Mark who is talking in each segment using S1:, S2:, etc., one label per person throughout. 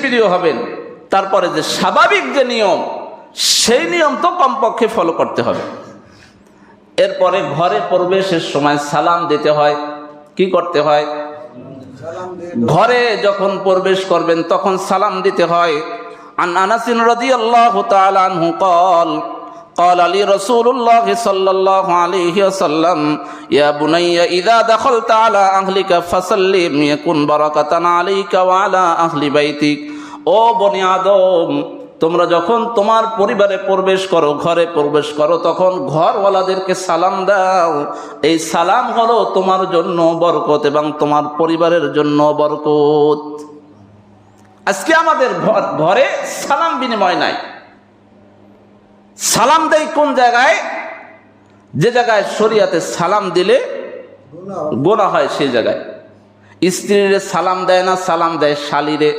S1: প্রিয় হবেন, তারপরে যে স্বাভাবিক যে নিয়ম, সেই নিয়ম তো কমপক্ষে ফলো করতে হবে। এরপরে ঘরে প্রবেশের সময় সালাম দিতে হয়। কি করতে হয়? ঘরে যখন প্রবেশ করবেন তখন সালাম দিতে হয়। আন আনাস রাদিয়াল্লাহু তাআলা আনহু قال قال لي رسول الله صلى الله عليه وسلم يا بني إذا دخلت على أهلك فسلم يكن بركة عليك وعلى أهل بيتك। ও বনি আদম, তোমরা যখন তোমার পরিবারে প্রবেশ করো, ঘরে প্রবেশ করো, তখন ঘরওয়ালাদেরকে সালাম দাও। এই সালাম হলো তোমার জন্য বরকত এবং তোমার পরিবারের জন্য বরকত। আজকে আমাদের ঘরে সালাম বিনিময় নাই। সালাম দেয় কোন জায়গায়? যে জায়গায় শরীয়তে সালাম দিলে গুনাহ হয় সেই জায়গায়। স্ত্রীরে সালাম দেয় না, সালাম দেয় শালীরে।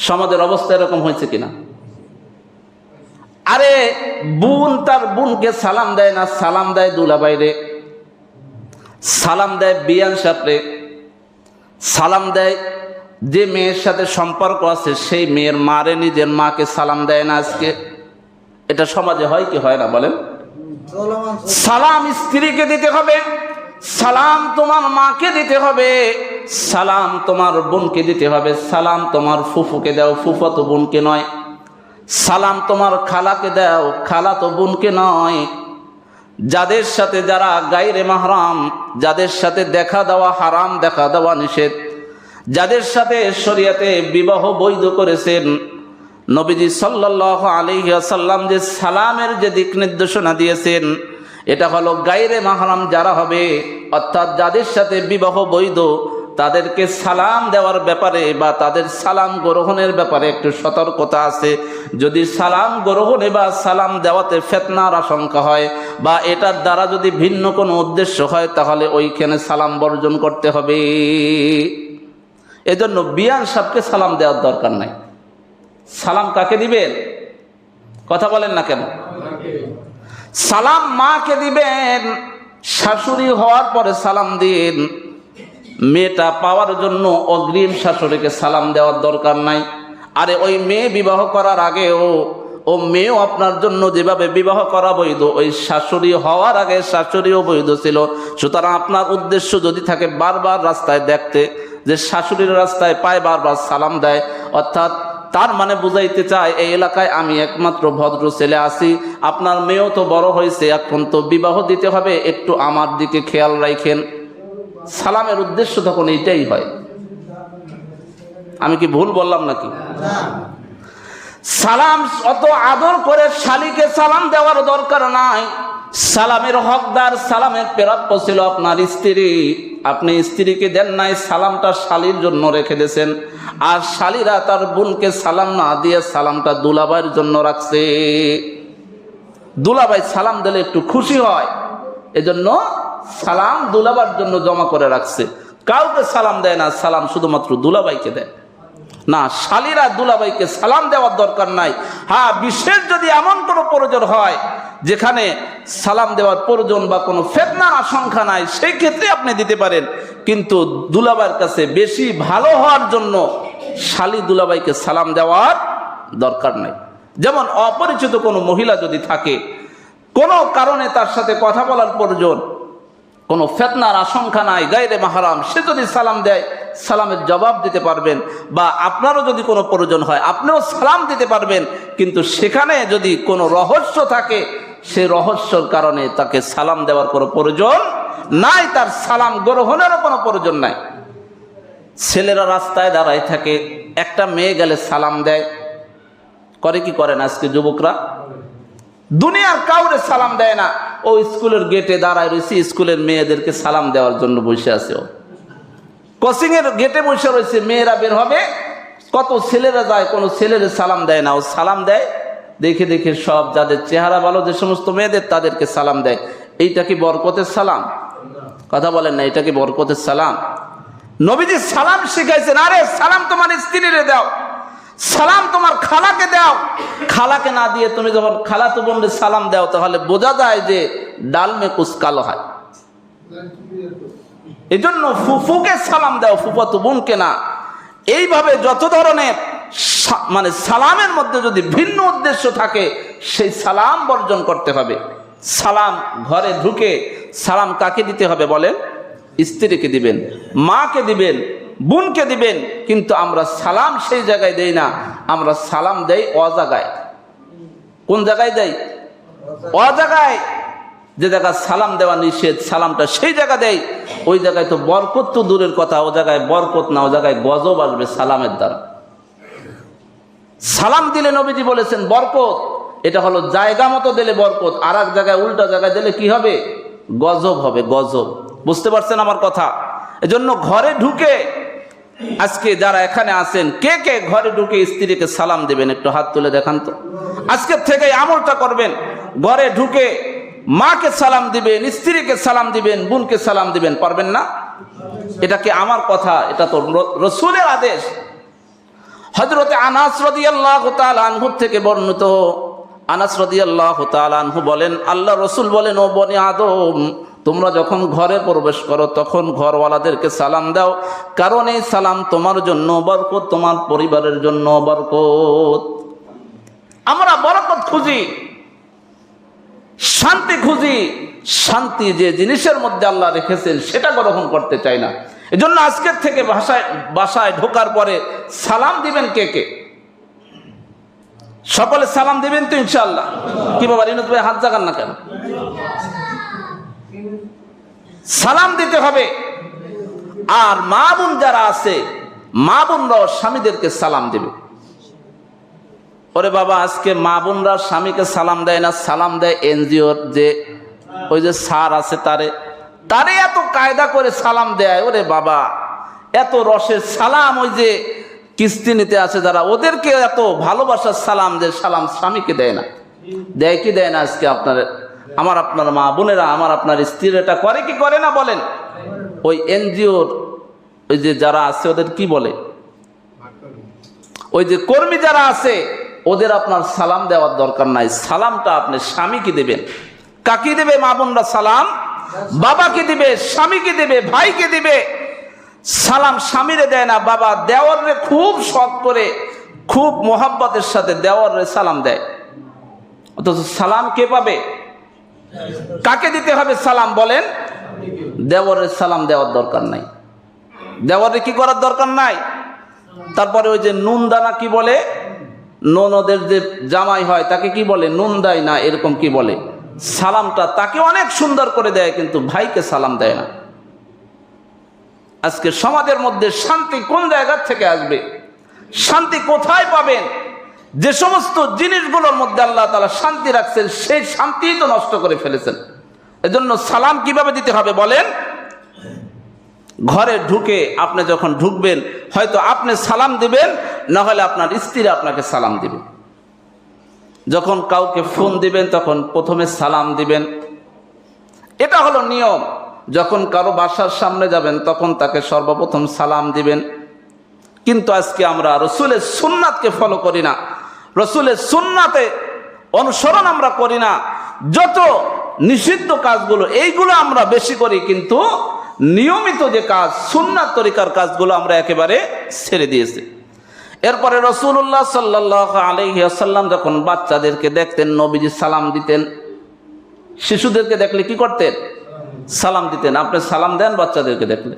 S1: সমাজের অবস্থা এরকম হয়েছে কিনা? আরে বোন তার বোনকে সালাম দেয় না, সালাম দেয় দুলাভাইরে, সালাম দেয় বিয়ান সাপরে, সালাম দেয় যে মেয়ের সাথে সম্পর্ক আছে সেই মেয়ের মারে নিজের মাকে সালাম দেয় না। আজকে এটা সমাজে হয় কি হয় না বলেন? সালাম স্ত্রীকে দিতে হবে, সালাম তোমার মাকে দিতে হবে, সালাম তোমার বোনকে দিতে হবে, সালাম তোমার ফুফুকে দাও, ফুফাতো বোনকে নয়, সালাম তোমার খালাকে দাও, খালাতো বোনকে নয়। যাদের সাথে যারা গায়রে মাহরাম, যাদের সাথে দেখা দেওয়া হারাম, দেখা দেওয়া নিষেধ, যাদের সাথে শরীয়তে বিবাহ বৈধ করেছেন, নবীজি সাল্লাল্লাহু আলাইহি ওয়াসাল্লাম যে সালামের যে দিক নির্দেশনা দিয়েছেন, এটা হলো গায়রে মাহরাম যারা হবে, অর্থাৎ যাদের সাথে বিবাহ বৈধ, তাদেরকে সালাম দেওয়ার ব্যাপারে বা তাদের সালাম গ্রহণের ব্যাপারে একটু সতর্কতা আছে। যদি সালাম গ্রহণে বা সালাম দেওয়াতে ফিতনার আশঙ্কা হয় বা এটার দ্বারা যদি ভিন্ন কোনো উদ্দেশ্য হয়, তাহলে ওইখানে সালাম বর্জন করতে হবে। এজন্য বিয়ান সাহেবকে সালাম দেওয়ার দরকার নাই। সালাম কাকে দিবেন? কথা বলেন না কেন? সালাম মাকে দিবেন, শাশুড়ি হওয়ার পরে সালাম দিন। মেয়েটা পাওয়ার জন্য অগ্রিম শাশুড়িকে সালাম দেওয়ার দরকার নাই। আরে ওই মেয়ে বিবাহ করার আগেও ও মেয়েও আপনার জন্য যেভাবে বিবাহ করা বৈধ, ওই শাশুড়ি হওয়ার আগে শাশুড়িও বৈধ ছিল। সুতরাং আপনার উদ্দেশ্য যদি থাকে বারবার রাস্তায় দেখতে যে শাশুড়ির রাস্তায় পায় বারবার সালাম দেয়, অর্থাৎ তার মানে বুঝাইতে চায় এই এলাকায় আমি একমাত্র ভদ্র ছেলে আছি, আপনার মেয়েও তো বড় হয়েছে, এখন তো বিবাহ দিতে হবে, একটু আমার দিকে খেয়াল রাখেন। সালামের উদ্দেশ্য তখন এইটাই হয়। আমি কি ভুল বললাম নাকি? সালাম অত আদর করে শালীকে সালাম দেওয়ার দরকার নাই। সালামের হকদার, সালামের প্রাপ্য ছিল আপনার স্ত্রী, আপনি স্ত্রীকে দেন নাই, সালামটা শালীর জন্য রেখে দিয়েছেন। আর শালীরা তার বোনকে সালাম না দিয়ে সালামটা দুলাভাইয়ের জন্য রাখছে। দুলাভাই সালাম দিলে একটু খুশি হয়, এজন্য সালাম দুলাভাইয়ের জন্য জমা করে রাখছে। কাউকে সালাম দেয় না, সালাম শুধুমাত্র দুলাভাইকে দেয় না। শালীরা দুলাভাইকে সালাম দেওয়ার দরকার নাই। হ্যাঁ, বিশেষ যদি এমন কোনো প্রয়োজন হয় যেখানে সালাম দেওয়ার প্রয়োজন বা কোনো ফিতনার আশঙ্কা নাই, সেই ক্ষেত্রে আপনি দিতে পারেন। কিন্তু দুলাভাইয়ের কাছে বেশি ভালো হওয়ার জন্য শালী দুলাভাইকে সালাম দেওয়ার দরকার নাই। যেমন অপরিচিত কোনো মহিলা যদি থাকে, কোনো কারণে তার সাথে কথা বলার প্রয়োজন, কোনো ফিতনার আশঙ্কা নাই, গায়রে মাহরাম, সে যদি সালাম দেয় সালামের জবাব দিতে পারবেন। বা আপনারও যদি কোনো প্রয়োজন হয় আপনিও সালাম দিতে পারবেন। কিন্তু সেখানে যদি কোনো রহস্য থাকে, সে রহস্যর কারণে তাকে সালাম দেওয়ার কোনো প্রয়োজন নাই, তার সালাম গ্রহণেরও কোনো প্রয়োজন নাই। ছেলেরা রাস্তায় দাঁড়ায় থাকে, একটা মেয়ে গেলে সালাম দেয়, করে কি করে না আজকে যুবকরা? দুনিয়ার কাউরে সালাম দেয় না। ও স্কুলের গেটে দাঁড়ায় রয়েছে, স্কুলের মেয়েদেরকে সালাম দেওয়ার জন্য বসে আছে। ও কোচিং এর গেটে বসে রয়েছে, মেয়েরা বের হবে, কত ছেলেরা যায়, কোনো ছেলের সালাম দেয় না। ও সালাম দেয় দেখে দেখে সব যাদের চেহারা ভালো, যে সমস্ত মেয়েদের, তাদেরকে সালাম দেয়। এইটা কি বরকতের সালাম? কথা বলেন না, এটা কি বরকতের সালাম? নবীজি সালাম শিখাইছেন, আরে সালাম তোমার স্ত্রীরে দাও, সালাম তোমার খালাকে দাও। খালাকে না দিয়ে তুমি যখন খালাতো বোনকে সালাম দাও, তাহলে বোঝা যায় যে ডাল মে কুছ কালো হয়। এই জন্য ফুফুকে সালাম দাও, ফুফাতো বোনকে না। এইভাবে যত ধরনের মানে সালামের মধ্যে যদি ভিন্ন উদ্দেশ্য থাকে সেই সালাম বর্জন করতে হবে। সালাম ঘরে ঢুকে সালাম কাকে দিতে হবে বলেন? স্ত্রীকে দিবেন, মাকে দিবেন, বোনকে দিবেন। কিন্তু আমরা সালাম সেই জায়গায় দেই না, আমরা সালাম দেই অজাগায়। কোন জায়গায় দেই? অজাগায়। যে জায়গায় সালাম দেওয়া নিষেধ, সালামটা সেই জায়গা দেয়, ওই জায়গায় তো বরকত তো দূরের কথা, ও জায়গায় বরকত না, ও জায়গায় গজব আসবে সালামের দ্বারা। সালাম দিলে নবীজি বলেছেন বরকত, এটা হলো জায়গা মতো দিলে বরকত, আর এক জায়গায় উল্টা জায়গায় দিলে কি হবে? গজব হবে, গজব। বুঝতে পারছেন আমার কথা? এজন্য ঘরে ঢুকে, আজকে যারা এখানে আছেন কে কে ঘরে ঢুকে স্ত্রীকে সালাম দিবেন একটু হাত তুলে দেখান তো। আজকের থেকে আমলটা করবেন, ঘরে ঢুকে মাকে সালাম দিবেন, স্ত্রীকে সালাম দিবেন, বোনকে সালাম দিবেন। পারবেন না? এটা কি আমার কথা? এটা তো রাসূলের আদেশ। হযরতে আনাস রাদিয়াল্লাহু তাআলা আনহু থেকে বর্ণিত, আনাস রাদিয়াল্লাহু তাআলা আনহু বলেন, আল্লাহ রাসূল বলেন, ও বনি আদম, তোমরা যখন ঘরে প্রবেশ করো তখন ঘরওয়ালাদেরকে সালাম দাও, কারণ এই সালাম তোমার জন্য বরকত, তোমার পরিবারের জন্য বরকত। আমরা বরকত খুঁজি, শান্তি খুঁজি, শান্তি যে জিনিসের মধ্যে আল্লাহ রেখেছেন সেটা গ্রহণ করতে চাই না। এজন্য আজকের থেকে বাসায় ঢোকার পরে সালাম দিবেন কে কে? সকলে সালাম দিবেন তো ইনশাআল্লাহ? কি বাবা রিনুত ভাই হাত জাগান না কেন? সালাম দিতে হবে। আর মা বোন যারা আছে, মা বোনরাও স্বামীদেরকে সালাম দেবে। ওরে বাবা, আজকে মা বোনরা স্বামীকে সালাম দেয় না, সালাম দেয় এনজিওর যে ওই যে স্যার আছে তারে এত কায়দা করে সালাম দেয়। ওরে বাবা, এত রসের সালাম, ওই যে কিস্তি নিতে আছে যারা, ওদেরকে এত ভালোবাসার সালাম যে সালাম স্বামীকে দেয় না। দেয় কি দেয় না? আজকে আপনার মা বোনেরা, আপনার স্ত্রীরা এটা করে কি করে না বলেন? ওই এনজিওর ওই যে যারা আছে ওদের কি বলে, ওই যে কর্মী যারা আছে ওদের আপনার সালাম দেওয়ার দরকার নাই। সালামটা আপনি স্বামীকে দেবেন। কাকে দেবে মা বোনরা সালাম? বাবাকে দিবে, স্বামীকে দিবে, ভাইকে দিবে। সালাম স্বামীরে দেয় না, বাবা দেওয়ারে খুব শখ করে, খুব মোহাব্বতের সাথে দেওয়ারে সালাম দেয়। অথচ সালাম কে পাবে? কাকে দিতে হবে সালাম বলেন? দেওয়ারে সালাম দেওয়ার দরকার নাই, দেওয়ারে কি করার দরকার নাই। তারপরে ওই যে নুন দানা কি বলে, ননদের যে জামাই হয় তাকে কি বলে? নুন দেয় না, এরকম কি বলে? সালামটা তাকে অনেক সুন্দর করে দেয়, কিন্তু ভাইকে সালাম দেয় না। আজকে সমাজের মধ্যে শান্তি কোন জায়গা থেকে আসবে? শান্তি কোথায় পাবেন? যে সমস্ত জিনিসগুলোর মধ্যে আল্লাহ তাআলা শান্তি রাখছেন সেই শান্তি তো নষ্ট করে ফেলেছেন। এজন্য সালাম কিভাবে দিতে হবে বলেন? ঘরে ঢুকে আপনি যখন ঢুকবেন, হয়তো আপনি সালাম দিবেন, না হলে আপনার স্ত্রী আপনাকে সালাম দিবে। যখন কাউকে ফোন দিবেন তখন প্রথমে সালাম দিবেন, এটা হলো নিয়ম। যখন কারো বাসার সামনে যাবেন তখন তাকে সর্বপ্রথম সালাম দিবেন। কিন্তু আজকে আমরা রাসূলের সুন্নাতকে ফলো করি না, রাসূলের সুন্নাতে অনুসরণ আমরা করি না। যত নিষিদ্ধ কাজগুলো এইগুলো আমরা বেশি করি, কিন্তু নিয়মিত যে কাজ সুন্নাত তরিকার কাজগুলো আমরা একেবারে ছেড়ে দিয়েছি। এরপরে রাসূলুল্লাহ সাল্লাল্লাহু আলাইহি ওয়াসাল্লাম যখন বাচ্চাদেরকে দেখতেন নবীজি সালাম দিতেন। শিশুদেরকে দেখলে কি করতেন? সালাম দিতেন। আপনি সালাম দেন বাচ্চাদেরকে দেখলে?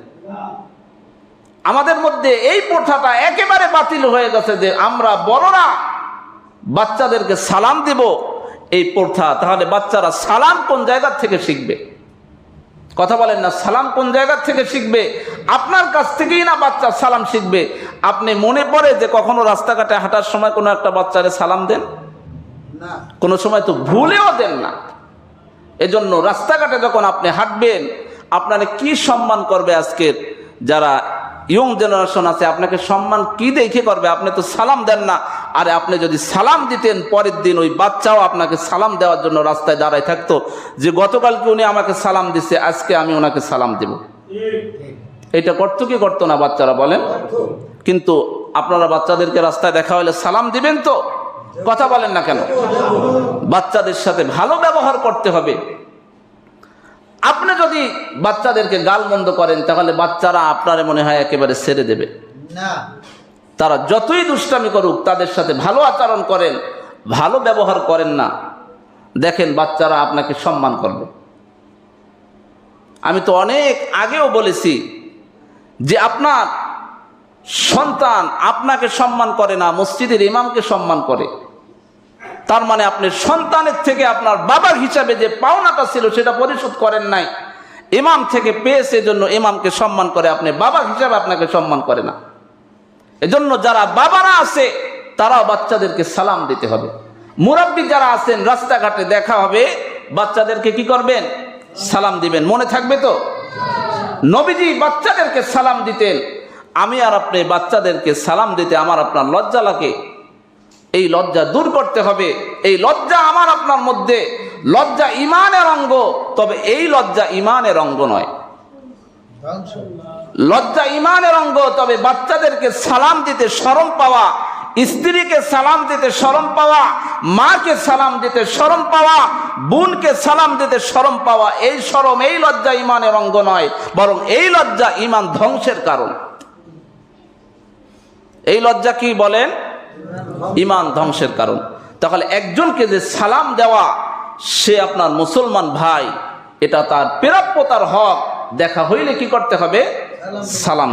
S1: আমাদের মধ্যে এই প্রথাটা একেবারে বাতিল হয়ে গেছে যে আমরা বড়রা বাচ্চাদেরকে সালাম দিব, এই প্রথা। তাহলে বাচ্চারা সালাম কোন জায়গা থেকে শিখবে? কথা বলেন না, সালাম কোন জায়গা থেকে শিখবে? আপনার কাছ থেকেই না বাচ্চা সালাম শিখবে। আপনি মনে পড়ে যে কখনো রাস্তাঘাটে হাঁটার সময় কোনো একটা বাচ্চারে সালাম দেন? কোনো সময় তো ভুলেও দেন না। এজন্য রাস্তাঘাটে যখন আপনি হাঁটবেন, আপনারা কি সম্মান করবে? আজকের যারা ইয়ং জেনারেশন আছে, আপনাকে সম্মান কি দেখে করবে? আপনি তো সালাম দেন না। আরে আপনি যদি সালাম দিতেন, পরের দিন ওই বাচ্চাও আপনাকে সালাম দেওয়ার জন্য রাস্তায় দাঁড়ায় থাকতো, যে গতকালকে উনি আমাকে সালাম দিচ্ছে, আজকে আমি ওনাকে সালাম দেব। এটা করতো কি করতো না বাচ্চারা বলেন? কিন্তু আপনারা বাচ্চাদেরকে রাস্তায় দেখা হলে সালাম দিবেন তো? কথা বলেন না কেন? বাচ্চাদের সাথে ভালো ব্যবহার করতে হবে। আপনি যদি বাচ্চাদেরকে গালমন্দ করেন তাহলে বাচ্চারা আপনারে মনে হয় একেবারে ছেড়ে দেবে না। তারা যতই দুষ্টামি করুক তাদের সাথে ভালো আচরণ করেন, ভালো ব্যবহার করেন না, দেখেন বাচ্চারা আপনাকে সম্মান করবে। আমি তো অনেক আগেও বলেছি যে আপনার সন্তান আপনাকে সম্মান করে না, মসজিদের ইমামকে সম্মান করে, তার মানে আপনি সন্তানের থেকে আপনার বাবার হিসাবে যে পাওনাটা ছিল সেটা পরিশোধ করেন নাই। ইমাম থেকে পেয়েছে জন্য ইমামকে সম্মান করে, আপনি বাবা হিসাবে আপনাকে সম্মান করে না। এজন্য যারা বাবারা আছে তারাও বাচ্চাদেরকে সালাম দিতে হবে। মুরাব্বি যারা আছেন রাস্তাঘাটে দেখা হবে, বাচ্চাদেরকে কি করবেন? সালাম দিবেন। মনে থাকবে তো? নবীজি বাচ্চাদেরকে সালাম দিতেন। আমি আর আপনি বাচ্চাদেরকে সালাম দিতে আমার আপনার লজ্জা লাগে। এই লজ্জা দূর করতে হবে। এই লজ্জা আমার আপনার মধ্যে, লজ্জা ইমানের অঙ্গ, তবে এই লজ্জা ইমানের অঙ্গ নয়। লজ্জা ইমানের অঙ্গ, তবে বাচ্চাদেরকে সালাম দিতে শরম পাওয়া, স্ত্রীকে সালাম দিতে শরম পাওয়া, মাকে সালাম দিতে শরম পাওয়া, বোনকে সালাম দিতে শরম পাওয়া, এই শরম, এই লজ্জা ইমানের অঙ্গ নয়, বরং এই লজ্জা ইমান ধ্বংসের কারণ। এই লজ্জা কি বলেন? ইমান ধ্বংসের কারণ। তাহলে একজনকে যে সালাম দেওয়া, সে আপনার মুসলমান ভাই, এটা তার প্রাপ্যতার হক। দেখা হইলে কি করতে হবে? সালাম।